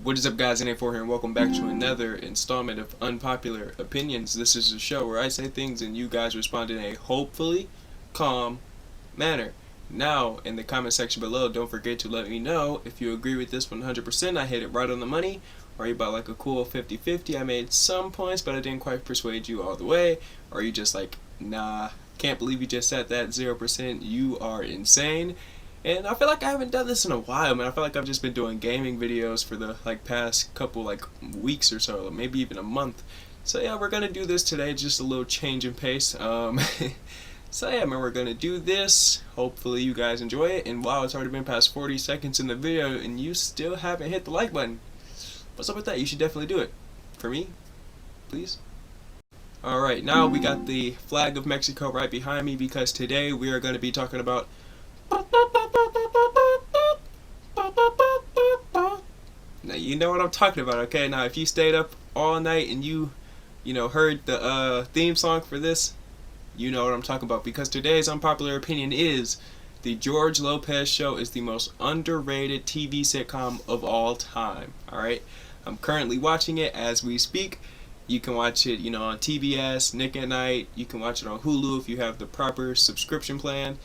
What is up, guys? NA4 here, and welcome back to another installment of Unpopular Opinions. This is a show where I say things and you guys respond in a hopefully calm manner. Now, in the comment section below, don't forget to let me know if you agree with this 100%. I hit it right on the money, or you about like a cool 50-50. I made some points, but I didn't quite persuade you all the way. Or you just like, nah, can't believe you just said that 0%. You are insane. And I feel like I haven't done this in a while, man. I feel like I've just been doing gaming videos for the past couple weeks or so, maybe even a month. So yeah, we're gonna do this today, just a little change in pace. So yeah, man, we're gonna do this. Hopefully you guys enjoy it. And wow, it's already been past 40 seconds in the video, and you still haven't hit the like button. What's up with that? You should definitely do it. For me, please. Alright, now we got the flag of Mexico right behind me because today we are gonna be talking about now you know what I'm talking about, okay? Now if you stayed up all night and you heard the theme song for this, you know what I'm talking about, because today's unpopular opinion is the George Lopez Show is the most underrated TV sitcom of all time. Alright? I'm currently watching it as we speak. You can watch it, on TBS, Nick at Night. You can watch it on Hulu if you have the proper subscription plan.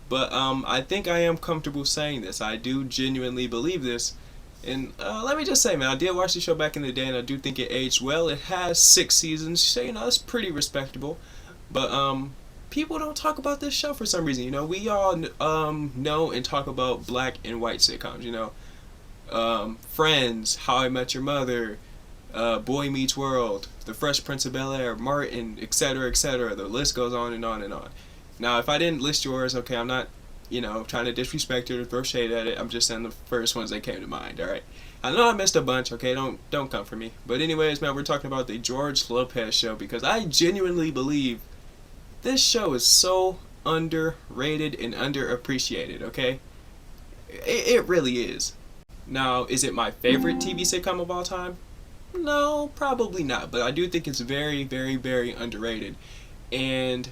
But I think I am comfortable saying this. I do genuinely believe this. And let me just say, man, I did watch the show back in the day, and I do think it aged well. It has 6 seasons, so it's pretty respectable. But people don't talk about this show for some reason. We all know and talk about black and white sitcoms. Friends, How I Met Your Mother, Boy Meets World, The Fresh Prince of Bel-Air, Martin, etc., etc. The list goes on and on and on. Now, if I didn't list yours, okay, I'm not, trying to disrespect it or throw shade at it. I'm just saying the first ones that came to mind, alright? I know I missed a bunch, okay? Don't come for me. But anyways, man, we're talking about the George Lopez Show because I genuinely believe this show is so underrated and underappreciated, okay? It really is. Now, is it my favorite TV sitcom of all time? No, probably not. But I do think it's very, very, very underrated. And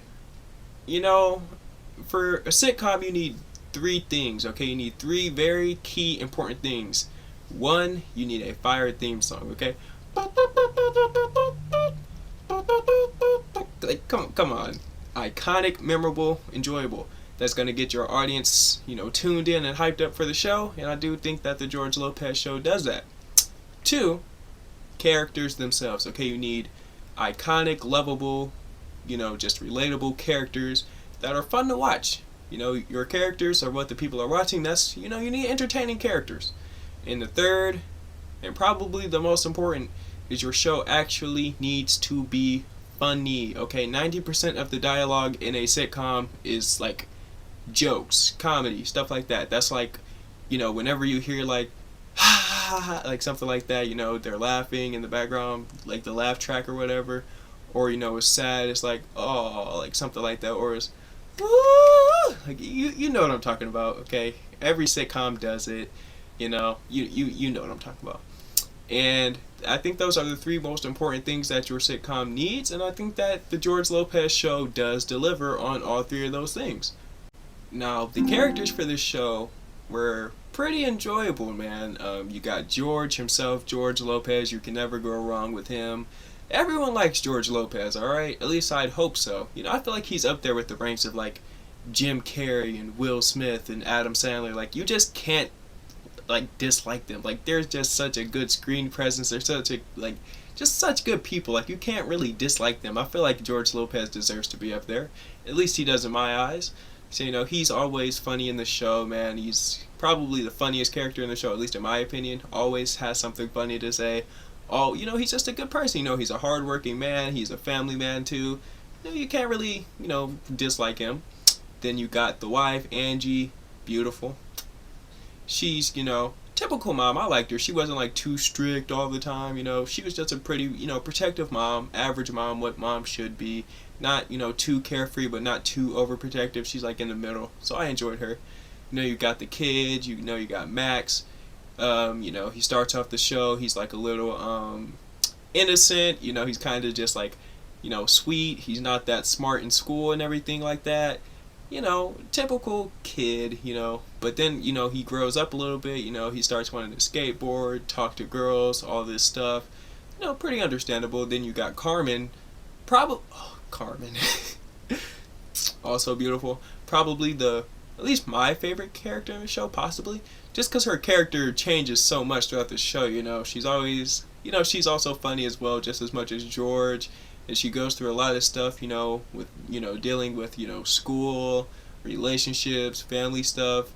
for a sitcom, you need 3 things, okay? You need 3 very key important things. 1, you need a fire theme song, okay? Like, come on. Iconic, memorable, enjoyable. That's going to get your audience, tuned in and hyped up for the show, and I do think that the George Lopez Show does that. 2, characters themselves, okay? You need iconic, lovable, just relatable characters that are fun to watch. Your characters are what the people are watching. That's, you need entertaining characters. And the 3rd, and probably the most important, is your show actually needs to be funny, okay? 90% of the dialogue in a sitcom is like jokes, comedy, stuff like that. That's like, whenever you hear like, like something like that, they're laughing in the background, like the laugh track or whatever. Or it's sad, it's like, oh, like something like that. Or it's like, you know what I'm talking about, okay? Every sitcom does it, you know what I'm talking about. And I think those are the 3 most important things that your sitcom needs, and I think that the George Lopez Show does deliver on all 3 of those things. Now, the characters for this show were pretty enjoyable, man. You got George himself, George Lopez. You can never go wrong with him. Everyone likes George Lopez, alright? At least I'd hope so. I feel like he's up there with the ranks of like Jim Carrey and Will Smith and Adam Sandler. Like, you just can't dislike them. Like, there's just such a good screen presence. They're just such good people. Like, you can't really dislike them. I feel like George Lopez deserves to be up there. At least he does in my eyes. So, he's always funny in the show, man. He's probably the funniest character in the show, at least in my opinion. Always has something funny to say. Oh, he's just a good person. He's a hardworking man. He's a family man too. You can't really, dislike him. Then you got the wife, Angie, beautiful. She's, typical mom. I liked her. She wasn't like too strict all the time. She was just a pretty, protective mom, average mom, what mom should be. Not, too carefree, but not too overprotective. She's like in the middle. So I enjoyed her. You got the kids. You got Max. He starts off the show, he's like a little innocent, he's kind of just like, sweet. He's not that smart in school and everything like that. typical kid, but then, he grows up a little bit, he starts wanting to skateboard, talk to girls, all this stuff, pretty understandable. Then you got Carmen, Carmen, also beautiful, probably at least my favorite character in the show, possibly, just because her character changes so much throughout the show, she's always, she's also funny as well, just as much as George, and she goes through a lot of stuff, with, dealing with, school, relationships, family stuff,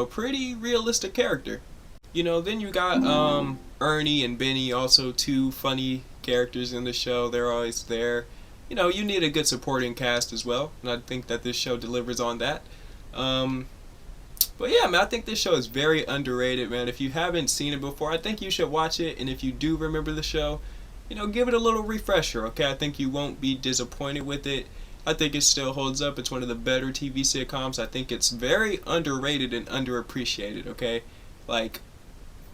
pretty realistic character. Then you got Ernie and Benny, also two funny characters in the show. They're always there. You need a good supporting cast as well, and I think that this show delivers on that. But yeah, man, I think this show is very underrated, man. If you haven't seen it before, I think you should watch it, and if you do remember the show, give it a little refresher, okay? I think you won't be disappointed with it. I think it still holds up. It's one of the better TV sitcoms. I think it's very underrated and underappreciated, okay? Like,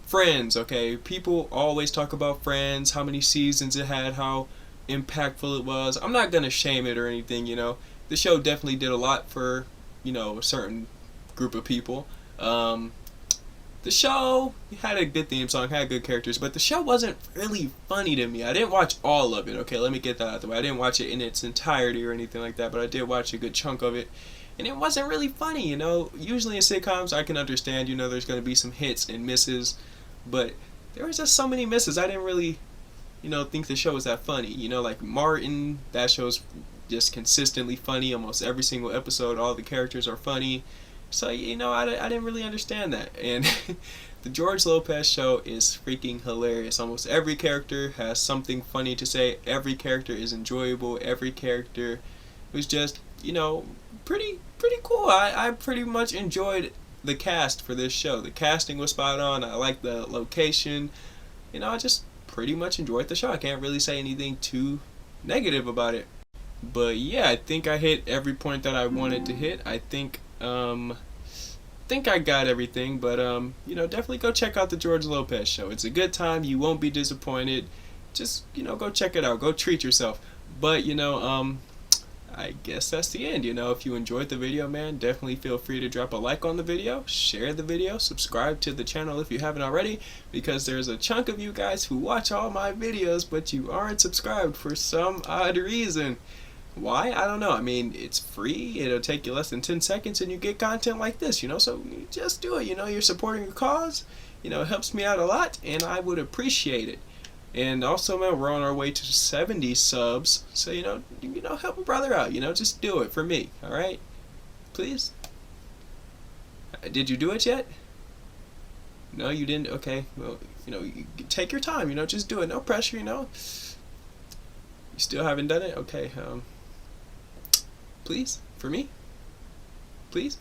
Friends, okay? People always talk about Friends, how many seasons it had, how impactful it was. I'm not gonna shame it or anything, The show definitely did a lot for, a certain group of people. The show had a good theme song, had good characters, but the show wasn't really funny to me. I didn't watch all of it, okay? Let me get that out of the way. I didn't watch it in its entirety or anything like that, but I did watch a good chunk of it, and it wasn't really funny, Usually in sitcoms, I can understand, there's going to be some hits and misses, but there was just so many misses. I didn't really, think the show was that funny. Like Martin, that show's just consistently funny. Almost every single episode, all the characters are funny. So, I didn't really understand that. And the George Lopez show is freaking hilarious. Almost every character has something funny to say. Every character is enjoyable. Every character was just, pretty cool. I pretty much enjoyed the cast for this show. The casting was spot on. I liked the location. I just pretty much enjoyed the show. I can't really say anything too negative about it. But yeah, I think I hit every point that I wanted to hit. I think I got everything, but definitely go check out the George Lopez show. It's a good time. You won't be disappointed. Just go check it out. Go treat yourself. But I guess that's the end. If you enjoyed the video, man, definitely feel free to drop a like on the video, share the video, subscribe to the channel if you haven't already, because there's a chunk of you guys who watch all my videos, but you aren't subscribed for some odd reason. Why? I don't know. I mean, it's free. It'll take you less than 10 seconds and you get content like this, so you just do it. You're supporting a cause. It helps me out a lot, and I would appreciate it. And also, man, we're on our way to 70 subs. So, help a brother out. Just do it for me. All right? Please? Did you do it yet? No, you didn't? Okay. Well, you take your time. Just do it. No pressure, You still haven't done it? Okay. Please? For me? Please?